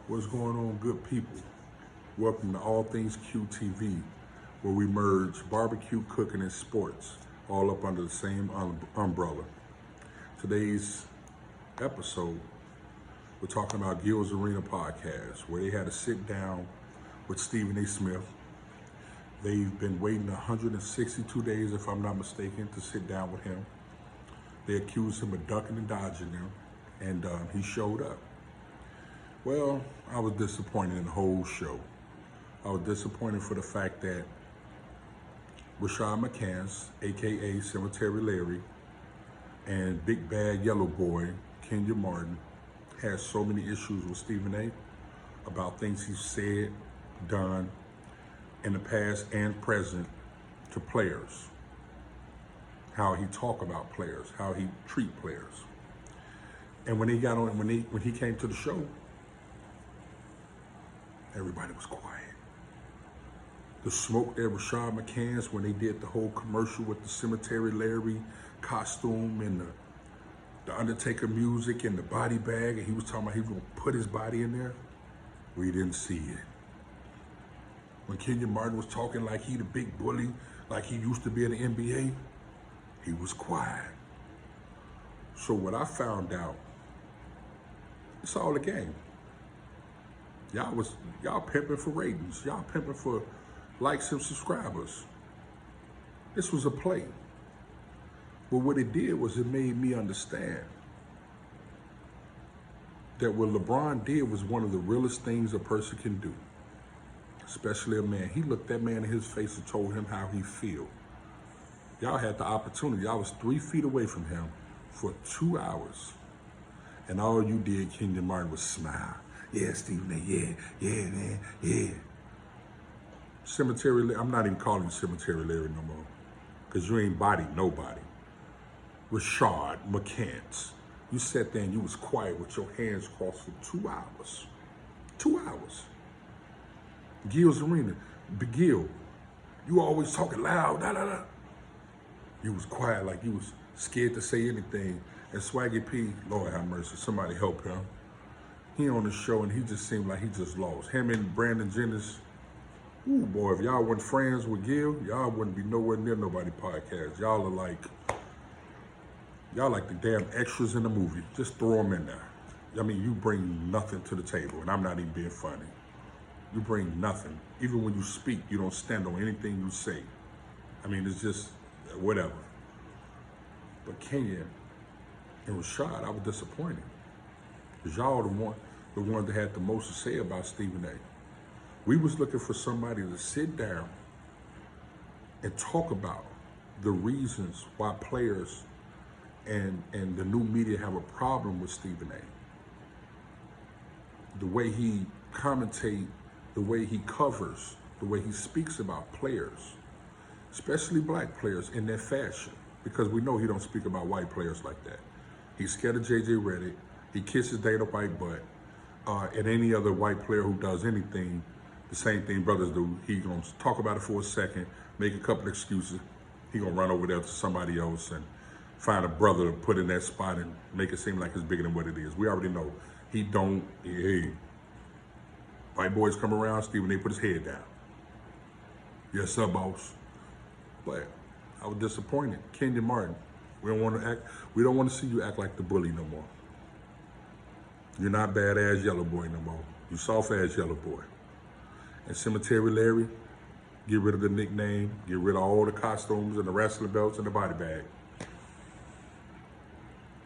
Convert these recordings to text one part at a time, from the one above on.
What's going on, good people? Welcome to All Things QTV, where we merge barbecue, cooking, and sports all up under the same umbrella. Today's episode, we're talking about Gil's Arena podcast, where they had a sit down with Stephen A. Smith. They've been waiting 162 days, if I'm not mistaken, to sit down with him. They accused him of ducking and dodging them, and he showed up. Well, I was disappointed in the whole show. I was disappointed for the fact that Rashad McCants, AKA Cemetery Larry, and Big Bad Yellow Boy, Kenyon Martin, had so many issues with Stephen A. about things he's said, done in the past and present to players. How he talk about players, how he treat players. And when he got on, when he came to the show, everybody was quiet. The smoke that Rashad McCants, when they did the whole commercial with the Cemetery Larry costume and the Undertaker music and the body bag, and he was talking about he was gonna put his body in there, we didn't see it. When Kenyon Martin was talking like he the big bully, like he used to be in the NBA, he was quiet. So what I found out, it's all a game. Y'all pimping for ratings. Y'all pimping for likes and subscribers. This was a play. But what it did was it made me understand that what LeBron did was one of the realest things a person can do, especially a man. He looked that man in his face and told him how he feel. Y'all had the opportunity. Y'all was 3 feet away from him for 2 hours. And all you did, Kenyon Martin, was smile. Yeah, Stephen A., yeah, man, yeah. Cemetery Larry, I'm not even calling Cemetery Larry no more, because you ain't bodied nobody. Rashad McCants, you sat there and you was quiet with your hands crossed for 2 hours. 2 hours. Gil's Arena, Big Gil, you always talking loud, da da da. You was quiet like you was scared to say anything. And Swaggy P, Lord have mercy, somebody help him. He on the show and he just seemed like he just lost. Him and Brandon Jennings, ooh boy, if y'all weren't friends with Gil, y'all wouldn't be nowhere near nobody podcast. Y'all are like the damn extras in the movie. Just throw them in there. I mean, you bring nothing to the table, and I'm not even being funny. You bring nothing. Even when you speak, you don't stand on anything you say. I mean, it's just whatever. But Kenyon and Rashad, I was disappointed. Because y'all the one that had the most to say about Stephen A. We was looking for somebody to sit down and talk about the reasons why players and the new media have a problem with Stephen A. The way he commentate, the way he covers, the way he speaks about players, especially black players in their fashion, because we know he don't speak about white players like that. He's scared of JJ Redick. He kisses Dana White butt. And any other white player who does anything, the same thing brothers do. He gonna talk about it for a second, make a couple excuses. He gonna run over there to somebody else and find a brother to put in that spot and make it seem like it's bigger than what it is. We already know. He don't, hey, white boys come around, Stephen A. put his head down. Yes, sir, boss. But I was disappointed. Kenyon Martin, we don't want to see you act like the bully no more. You're not badass Yellow Boy no more. You soft ass Yellow Boy. And Cemetery Larry, get rid of the nickname, get rid of all the costumes and the wrestling belts and the body bag.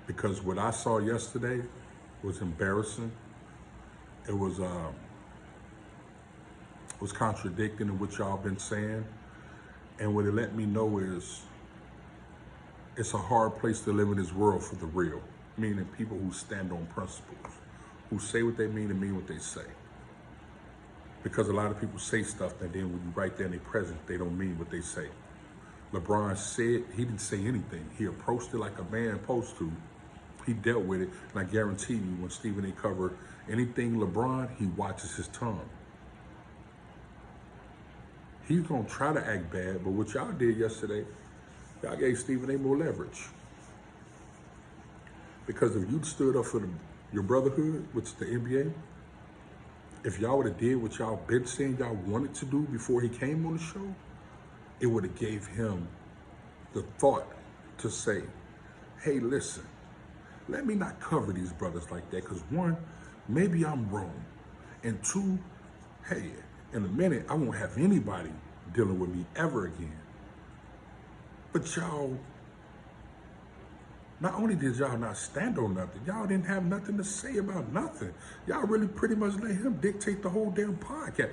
Because what I saw yesterday was embarrassing. It was contradicting in what y'all been saying. And what it let me know is it's a hard place to live in this world for the real, meaning people who stand on principles, who say what they mean and mean what they say. Because a lot of people say stuff that then when you right there in their presence, they don't mean what they say. LeBron said, he didn't say anything. He approached it like a man supposed to. He dealt with it, and I guarantee you when Stephen A. cover anything LeBron, he watches his tongue. He's gonna try to act bad, but what y'all did yesterday, y'all gave Stephen A. more leverage. Because if you stood up for your brotherhood, which is the NBA, if y'all would have did what y'all been saying y'all wanted to do before he came on the show, it would have gave him the thought to say, hey, listen, let me not cover these brothers like that, because one, maybe I'm wrong. And two, hey, in a minute, I won't have anybody dealing with me ever again. But y'all, not only did y'all not stand on nothing, y'all didn't have nothing to say about nothing. Y'all really pretty much let him dictate the whole damn podcast.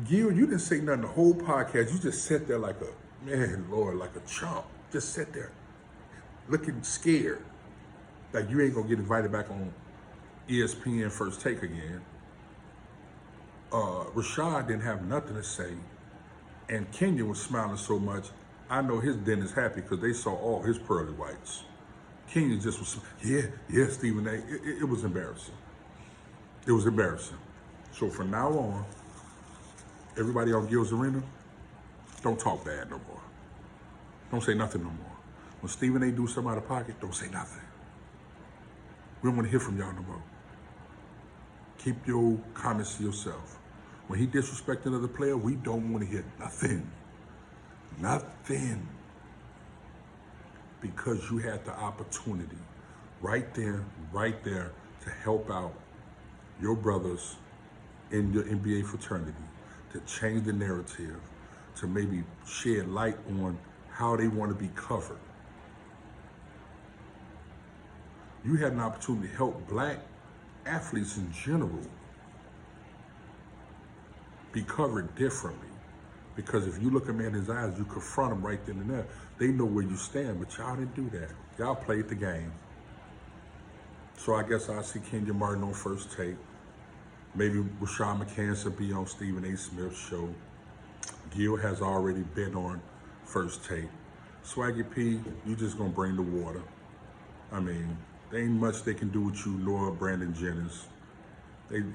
Gil, you didn't say nothing the whole podcast. You just sat there like a, man, Lord, like a chump. Just sat there looking scared. Like you ain't gonna get invited back on ESPN First Take again. Rashad didn't have nothing to say. And Kenya was smiling so much, I know his dentist happy because they saw all his pearly whites. Kenya just was, yeah, Stephen A. It was embarrassing. It was embarrassing. So from now on, everybody on Gil's Arena, don't talk bad no more. Don't say nothing no more. When Stephen A. do something out of pocket, don't say nothing. We don't want to hear from y'all no more. Keep your comments to yourself. When he disrespected another player, we don't want to hear nothing. Nothing. Because you had the opportunity right there to help out your brothers in your NBA fraternity, to change the narrative, to maybe shed light on how they want to be covered. You had an opportunity to help black athletes in general be covered differently. Because if you look a man in his eyes, you confront him right then and there. They know where you stand, but y'all didn't do that. Y'all played the game. So I guess I'll see Kenya Martin on First Take. Maybe Rashad McCants will be on Stephen A. Smith's show. Gil has already been on First Take. Swaggy P, you just gonna bring the water. I mean, there ain't much they can do with you, nor Brandon Jennings.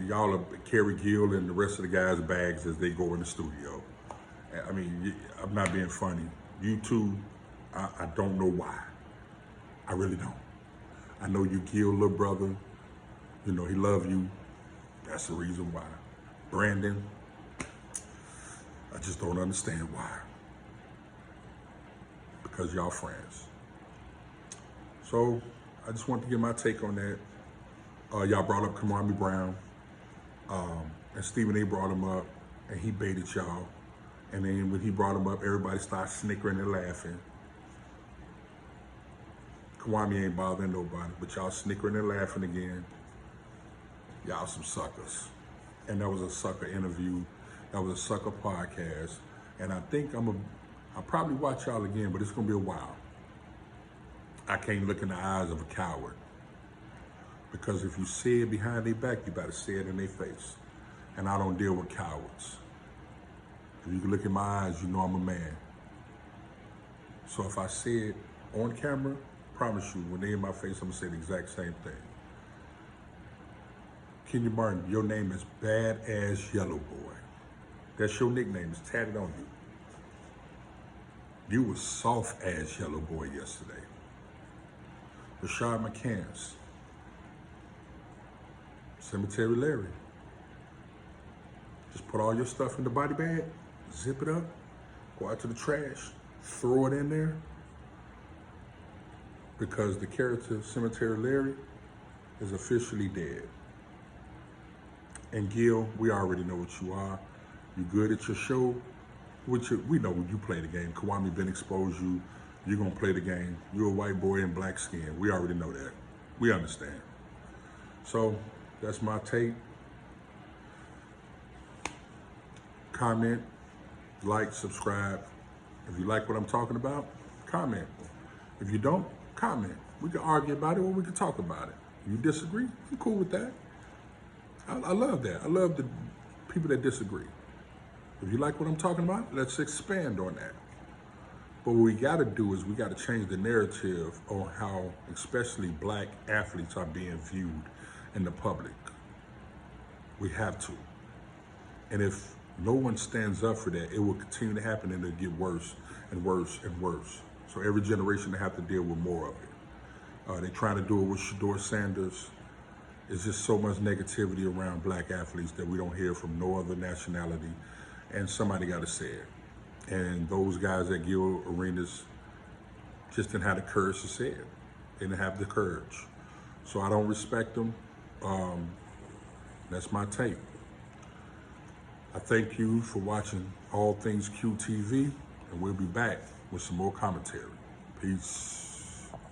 Y'all will carry Gil and the rest of the guys' bags as they go in the studio. I mean, I'm not being funny. You two, I don't know why. I really don't. I know you Gil, little brother. You know, he love you. That's the reason why. Brandon, I just don't understand why. Because y'all friends. So, I just want to get my take on that. Y'all brought up Kwame Brown, and Stephen A. brought him up, and he baited y'all. And then when he brought him up, everybody started snickering and laughing. Kwame ain't bothering nobody, but y'all snickering and laughing again. Y'all some suckers. And that was a sucker interview. That was a sucker podcast. And I think I'll probably watch y'all again, but it's gonna be a while. I can't look in the eyes of a coward. Because if you say it behind their back, you better say it in their face. And I don't deal with cowards. If you can look in my eyes, you know I'm a man. So if I say it on camera, promise you, when they in my face, I'm gonna say the exact same thing. Kenya Martin, your name is Badass Yellow Boy. That's your nickname, it's tatted on you. You was soft ass Yellow Boy yesterday. Rashad McCants, Cemetery Larry. Just put all your stuff in the body bag, zip it up, go out to the trash, throw it in there. Because the character Cemetery Larry is officially dead. And Gil, we already know what you are. You good at your show. We know when you play the game. Kwame been exposed you. You're gonna play the game. You're a white boy in black skin. We already know that. We understand. So that's my take. Comment, like, subscribe. If you like what I'm talking about, comment. If you don't, comment. We can argue about it or we can talk about it. If you disagree, I'm cool with that. I love that. I love the people that disagree. If you like what I'm talking about, let's expand on that. But what we gotta do is we gotta change the narrative on how especially black athletes are being viewed in the public. We have to. And if no one stands up for that, it will continue to happen and it'll get worse and worse and worse. So every generation they have to deal with more of it. They're trying to do it with Shedeur Sanders. It's just so much negativity around black athletes that we don't hear from no other nationality, and somebody got to say it. And those guys at Gil Arenas just didn't have the courage to say it. They didn't have the courage. So I don't respect them. That's my take. I thank you for watching All Things QTV, and we'll be back with some more commentary. Peace.